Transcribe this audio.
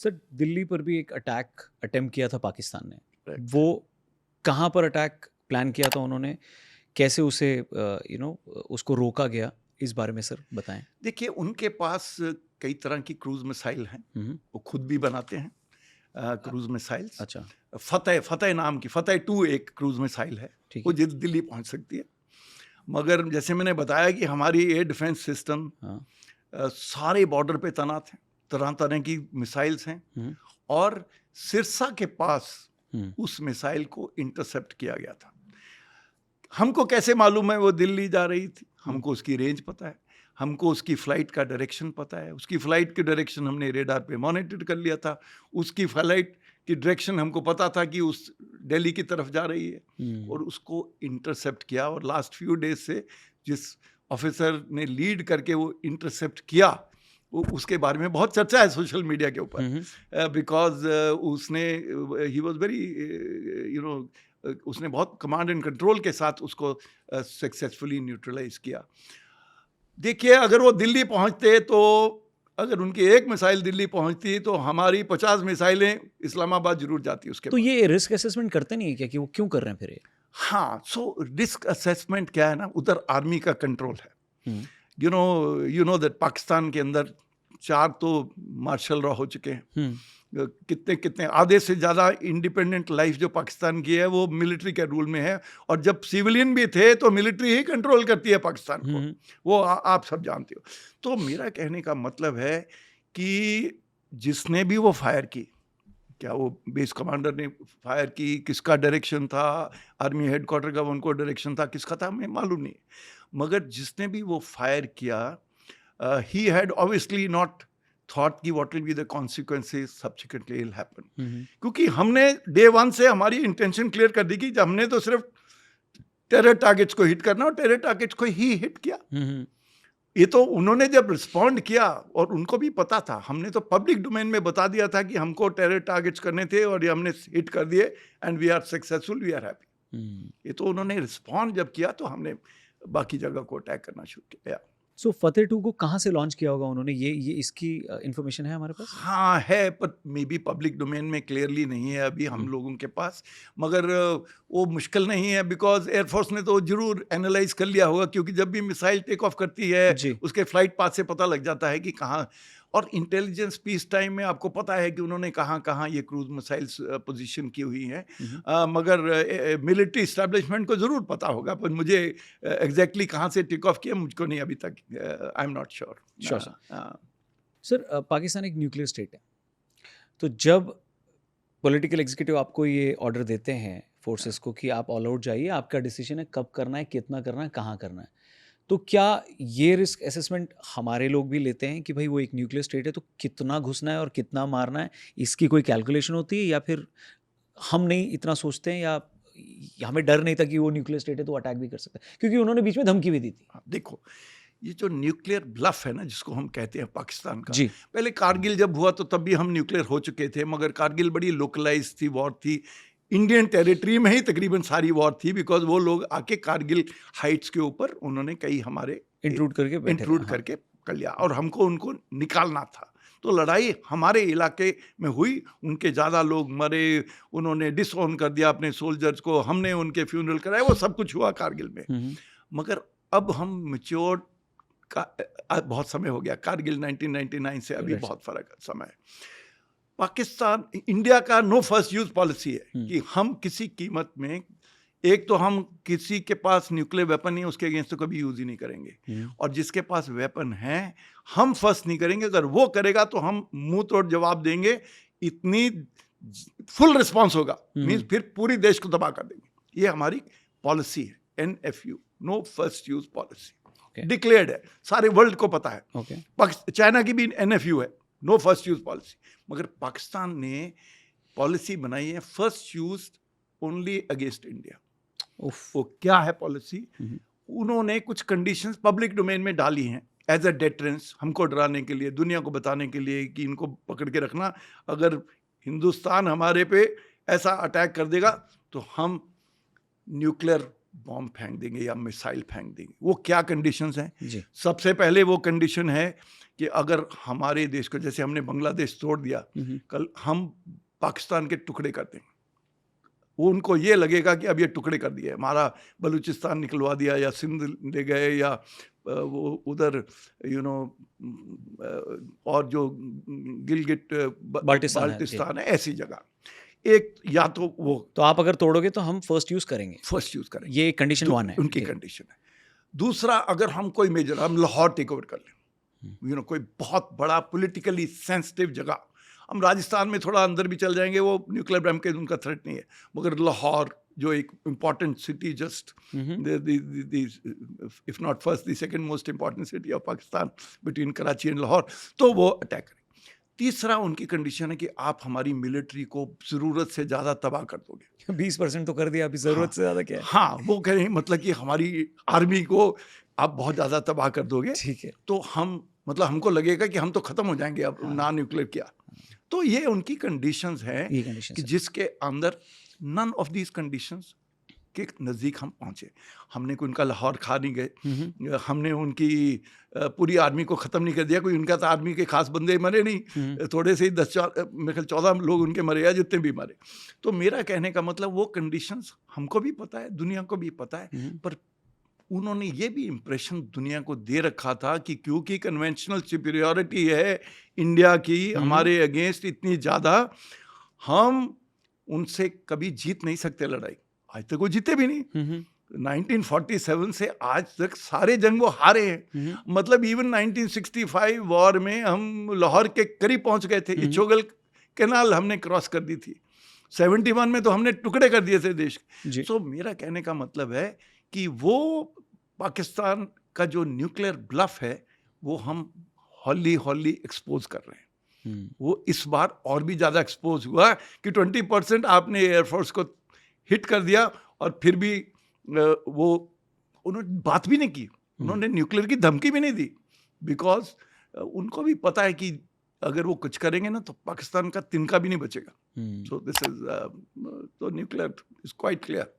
Sir Delhi पर भी एक अटैक अटेम्प्ट किया था पाकिस्तान ने, Correct. वो कहाँ पर अटैक प्लान किया था उन्होंने, कैसे उसे उसको रोका गया, इस बारे में सर बताएं। देखिए, उनके पास कई तरह की क्रूज मिसाइल हैं, वो खुद भी बनाते हैं क्रूज मिसाइल्स। अच्छा, फतेह नाम की फतेह 2 एक क्रूज मिसाइल है, ठीक वो है। दिल्ली पहुंच सकती है। मगर जैसे मैंने बताया कि हमारी एयर डिफेंस सिस्टम हाँ, सारे बॉर्डर पे तैनात हैं, तरह तरह की मिसाइल्स हैं, हम्म, और सिरसा के पास हम्म, उस मिसाइल को इंटरसेप्ट किया गया था। हमको कैसे मालूम है वो दिल्ली जा रही थी? हमको उसकी रेंज पता है, हमको उसकी फ्लाइट का डायरेक्शन पता है, उसकी फ्लाइट की डायरेक्शन हमने रेडार पे मॉनिटर कर लिया था, उसकी फ्लाइट की डायरेक्शन हमको पता था कि उस दिल्ली की तरफ जा रही है, और उसको इंटरसेप्ट किया। और लास्ट फ्यू डेज से जिस ऑफिसर ने लीड करके वो इंटरसेप्ट किया, वो उसके बारे में बहुत चर्चा है सोशल मीडिया के ऊपर, बिकॉज उसने ही वॉज वेरी उसने बहुत कमांड एंड कंट्रोल के साथ उसको सक्सेसफुली न्यूट्रलाइज किया। देखिए, अगर वो दिल्ली पहुंचते, तो अगर उनकी एक मिसाइल दिल्ली पहुंचती तो हमारी 50 मिसाइलें इस्लामाबाद जरूर जाती उसके तो बाद। ये रिस्क असेसमेंट करते नहीं है क्या कि वो क्यों कर रहे हैं फिर ये? हाँ, सो रिस्क असेसमेंट क्या है ना, उधर आर्मी का कंट्रोल है। हम्म, यू नो दैट पाकिस्तान के अंदर 4 तो मार्शल रॉ हो चुके हैं। हम्म, कितने कितने आधे से ज़्यादा इंडिपेंडेंट लाइफ जो पाकिस्तान की है वो मिलिट्री के रूल में है, और जब सिविलियन भी थे तो मिलिट्री ही कंट्रोल करती है पाकिस्तान को। वो आप सब जानते हो। तो मेरा कहने का मतलब है कि जिसने भी वो फायर की, क्या वो बेस कमांडर ने फायर की, किसका डायरेक्शन था, आर्मी हेडक्वार्टर का उनको डायरेक्शन था, किसका था हमें मालूम नहीं, मगर जिसने भी वो फायर किया, he had obviously not thought कि what will be the consequences subsequently will happen। क्योंकि हमने डे 1 से हमारी इंटेंशन क्लियर कर दी कि हमने तो सिर्फ टेरर टारगेट्स को हिट करना, और टेरर टारगेट्स को ही हिट किया। ये तो उन्होंने जब रिस्पॉन्ड किया, और उनको भी पता था, हमने तो पब्लिक डोमेन में बता दिया था कि हमको टेरर टारगेट्स करने थे और ये हमने हिट कर दिए, and we are successful, we are happy. ये तो उन्होंने रिस्पॉन्ड जब किया तो हमने बाकी जगह को अटैक करना शुरू किया। सो फतेह 2 को कहाँ से लॉन्च किया होगा उन्होंने, ये इसकी इंफॉर्मेशन है हमारे पास? हाँ है, पर मे बी पब्लिक डोमेन में क्लियरली नहीं है अभी हम लोगों के पास। मगर वो मुश्किल नहीं है, बिकॉज एयरफोर्स ने तो जरूर एनालाइज कर लिया होगा, क्योंकि जब भी मिसाइल टेक ऑफ करती है जी, उसके फ्लाइट पाथ से पता लग जाता है कि कहाँ। और इंटेलिजेंस पीस टाइम में आपको पता है कि उन्होंने कहाँ कहाँ ये क्रूज मिसाइल्स पोजीशन की हुई हैं। मगर मिलिट्री इस्टेब्लिशमेंट को ज़रूर पता होगा, पर मुझे एग्जैक्टली कहाँ से टेक ऑफ किया मुझको नहीं अभी तक, I am not sure. Sure sir. Sir Pakistan एक न्यूक्लियर स्टेट है, तो जब पॉलिटिकल एग्जीक्यूटिव आपको ये ऑर्डर देते हैं फोर्सेस को कि आप ऑल आउट जाइए, आपका डिसीजन है कब करना है, कितना करना है, कहाँ करना है, तो क्या ये रिस्क असेसमेंट हमारे लोग भी लेते हैं कि भाई वो एक न्यूक्लियर स्टेट है तो कितना घुसना है और कितना मारना है, इसकी कोई कैलकुलेशन होती है, या फिर हम नहीं इतना सोचते हैं, या हमें डर नहीं था कि वो न्यूक्लियर स्टेट है तो अटैक भी कर सकता है, क्योंकि उन्होंने बीच में धमकी भी दी थी। देखो, ये जो न्यूक्लियर ब्लफ है ना, जिसको हम कहते हैं पाकिस्तान का, जी, पहले कारगिल जब हुआ तो तब भी हम न्यूक्लियर हो चुके थे, मगर कारगिल बड़ी लोकलाइज थी, वॉर थी, इंडियन टेरिटरी में ही तकरीबन सारी वॉर थी, बिकॉज वो लोग आके कारगिल हाइट्स के ऊपर उन्होंने कई हमारे इंट्रूड करके बैठे थे, इंट्रूड हाँ। करके कर लिया, और हमको उनको निकालना था। तो लड़ाई हमारे इलाके में हुई, उनके ज़्यादा लोग मरे, उन्होंने डिसऑन कर दिया अपने सोल्जर्स को, हमने उनके फ्यूनरल कराए, वो सब कुछ हुआ कारगिल में। मगर अब हम मैच्योर्ड का बहुत समय हो गया, कारगिल 1999 से अभी बहुत फर्क समय है। पाकिस्तान इंडिया का नो फर्स्ट यूज पॉलिसी है कि हम किसी कीमत में, एक तो हम किसी के पास न्यूक्लियर वेपन नहीं है उसके अगेंस्ट तो कभी यूज ही नहीं करेंगे, और जिसके पास वेपन है हम फर्स्ट नहीं करेंगे, अगर वो करेगा तो हम मुंह तोड़ जवाब देंगे, इतनी फुल रिस्पॉन्स होगा, मीन्स फिर पूरी देश को तबाह कर देंगे। ये हमारी पॉलिसी है, NFU, no first use policy, declared है, सारे वर्ल्ड को पता है। चाइना की भी NFU है, नो फर्स्ट यूज पॉलिसी, मगर पाकिस्तान ने पॉलिसी बनाई है first use only against India. वो क्या है पॉलिसी? उन्होंने कुछ कंडीशंस पब्लिक डोमेन में डाली हैं एज अ डेटरेंस, हमको डराने के लिए, दुनिया को बताने के लिए कि इनको पकड़ के रखना, अगर हिंदुस्तान हमारे पे ऐसा अटैक कर देगा तो हम न्यूक्लियर बॉम्ब फेंक देंगे या मिसाइल फेंक देंगे। वो क्या कंडीशंस हैं? जी। सबसे पहले वो कंडीशन है कि अगर हमारे देश को, जैसे हमने बांग्लादेश तोड़ दिया, कल हम पाकिस्तान के टुकड़े कर देंगे, वो उनको ये लगेगा कि अब ये टुकड़े कर दिए, हमारा बलूचिस्तान निकलवा दिया या सिंध ले गए या वो उधर और जो गिलगिट बाल्टिस्तान है, ऐसी जगह एक, या तो वो तो आप अगर तोड़ोगे तो हम फर्स्ट यूज करेंगे, फर्स्ट यूज करेंगे, ये कंडीशन वन है उनकी कंडीशन है। दूसरा, अगर हम कोई मेजर, हम लाहौर टेक ओवर कर लें, कोई बहुत बड़ा पॉलिटिकली सेंसिटिव जगह, हम राजस्थान में थोड़ा अंदर भी चल जाएंगे, वो न्यूक्लियर बम के उनका थ्रेट नहीं है, मगर लाहौर जो एक important city, just if not first the second most important city of Pakistan between Karachi and Lahore, तो वो अटैक करें। तीसरा उनकी कंडीशन है कि आप हमारी मिलिट्री को जरूरत से ज्यादा तबाह कर दोगे। 20% तो कर दिया, अभी जरूरत से ज्यादा क्या है? हाँ, वो कह रहे हैं मतलब कि हमारी आर्मी को आप बहुत ज्यादा तबाह कर दोगे, ठीक है, तो हम, मतलब हमको लगेगा कि हम तो खत्म हो जाएंगे अब, नॉन न्यूक्लियर क्या। तो ये उनकी कंडीशंस हैं कि जिसके अंदर नन ऑफ दीज कंडीशंस के नज़दीक हम पहुंचे। हमने कोई उनका लाहौर खा नहीं गए, हमने उनकी पूरी आर्मी को ख़त्म नहीं कर दिया, कोई उनका तो आर्मी के खास बंदे मरे नहीं, थोड़े से ही 14 लोग उनके मरे या जितने भी मरे। तो मेरा कहने का मतलब, वो कंडीशंस हमको भी पता है, दुनिया को भी पता है, पर उन्होंने ये भी इम्प्रेशन दुनिया को दे रखा था कि क्योंकि कन्वेंशनल सुपीरियॉरिटी है इंडिया की हमारे अगेंस्ट इतनी ज़्यादा, हम उनसे कभी जीत नहीं सकते लड़ाई। आज तक वो जीते भी नहीं। 1947 से आज तक सारे जंग वो हारे हैं। मतलब इवन 1965 वॉर में हम लाहौर के करीब पहुंच गए थे, इचोगल कैनाल हमने क्रॉस कर दी थी। 71 में तो हमने टुकड़े कर दिए थे देश के। सो मेरा कहने का मतलब है कि वो पाकिस्तान का जो न्यूक्लियर ब्लफ है, वो हम हॉली हॉली एक्सपोज कर रहे हैं। वो इस बार और भी ज़्यादा एक्सपोज हुआ कि 20% आपने एयरफोर्स को हिट कर दिया, और फिर भी वो उन्होंने बात भी नहीं की, उन्होंने न्यूक्लियर की धमकी भी नहीं दी, बिकॉज उनको भी पता है कि अगर वो कुछ करेंगे ना तो पाकिस्तान का तिनका भी नहीं बचेगा। सो दिस इज, तो न्यूक्लियर इज क्वाइट क्लियर।